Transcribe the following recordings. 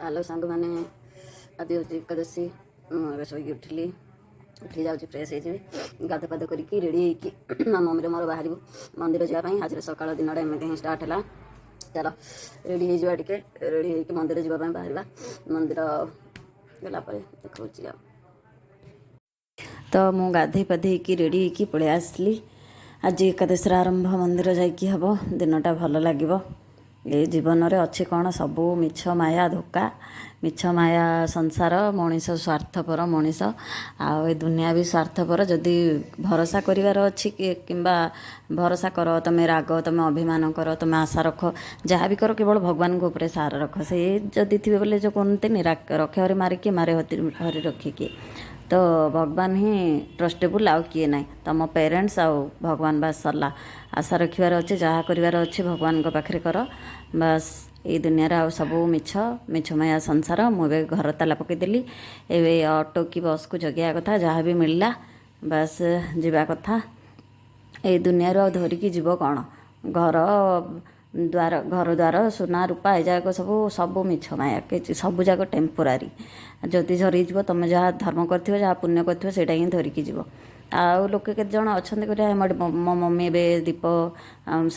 Hello सांग मैंने आज हूँ एकादशी शोक उठिली उठी जाऊँ फ्रेश हो गाध पाद करके रेडी हो मम्मी मोर बाहर मंदिर जावाई आज सकाल दिन एमती ही स्टार्ट है। चलो रेडी हो टे रेडी हो मंदिर जावाई बाहर मंदिर गलापर देखा तो मु गाधे पाधे रेडी हो पलि आसली। आज एकादशी आरंभ मंदिर जाइकी हम दिनटा भल लगे। ये जीवन रे अच्छे कौन सबू मिछ माया धोका मिछ माया संसार मनीष स्वार्थपर मनीष आ दुनिया भी स्वार्थपर। जदि भरोसा करार अच्छी किंबा भरोसा कर तुम राग तुम अभिमान कर तुम आशा रख जहाँ भी कर केवल भगवान को ऊपर सार रख से जदि थे बोले जो कहते रखे हरि मारिकी मारे हरि रखिकी तो भगवान ही ट्रस्टेबल आउ किए ना तुम पेरेंट्स आउ भगवान बास सरला आशा रखार अच्छे जहाँ करार अच्छे भगवान पाखे कर बास ये दुनिया आउ सबू मिछ मिछमया संसार मुझे घर ताला पकईदेली ए ऑटो की बस को जगिया कथा जहाँ भी मिलला बास जीवा कथा ए दुनिया धरिकी जीव कौन घर द्वार सुना रूपा एजाक सबू सबू मिछ माया कि सबू जाक टेम्पोरारी जदि झरी तुम जहाँ धर्म कर जहाँ पुण्य कर हिं धरिकी जीव आउ लोके केते जण अच्छा मो मम्मी ए दीप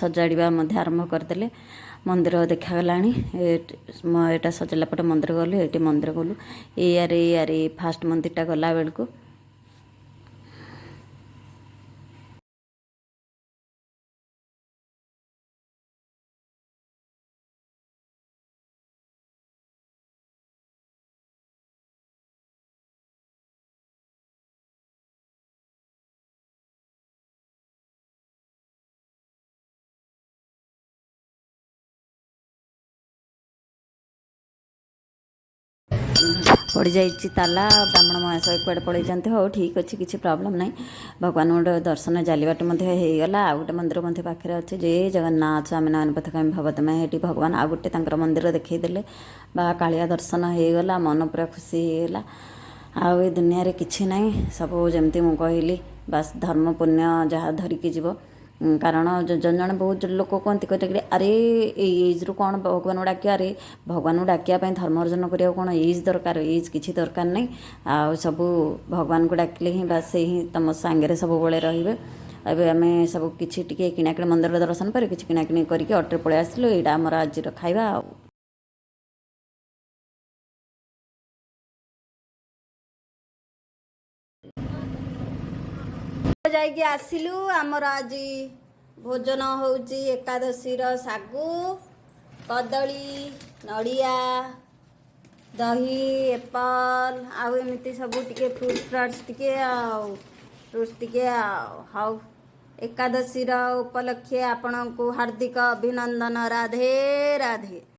सजाड़ा आरंभ करदे मंदिर देखागला यहाँ सजाला पटे मंदिर गलु ये मंदिर गलु यारे फास्ट मंदिरटा गला बेलू पड़ जाइए ताला ब्राह्मण महाशय कड़े पलैते हो ठीक अच्छे किसी प्रॉब्लम ना भगवान गोटे दर्शन जालीबाट होगा आ गए मंदिर पाखे अच्छे जय जगन्नाथ स्वामी नयन पथगामी भवतमय ये भगवान आ गए मंदिर देखईदे बा कालिया दर्शन होगा मन पूरा खुशी होगा आउ ए दुनिया रे किछि ना सब जमती मु कहली बास धर्म पुण्य जहाँ धरिकी जीव कारण जन जन बहुत लोक कहते कहते अरे एज रु कौन भगवान डाक अरे भगवान डाकिया धर्म अर्जन करा कौन एज दरकार एज किसी दरकार नहीं आ सबू भगवान को डाकिले ही बास से ही तुम सांगे सब बड़े रे एबे आम सब किसी टे किणाकिणी मंदिर दर्शन पर किसी किणाकिणी करके अटो पलि आसलु यहाँ आमर आज खाଇବା जाइए आसिलु आमर आज भोजन होउची एकादशी सागु कदली नड़िया दही एप्पल आउ एमती सब टिके फ्रुट्स टिके फ्रुट्स टिके हाउ एकादशी उपलक्षे आपण को हार्दिक अभिनंदन राधे राधे।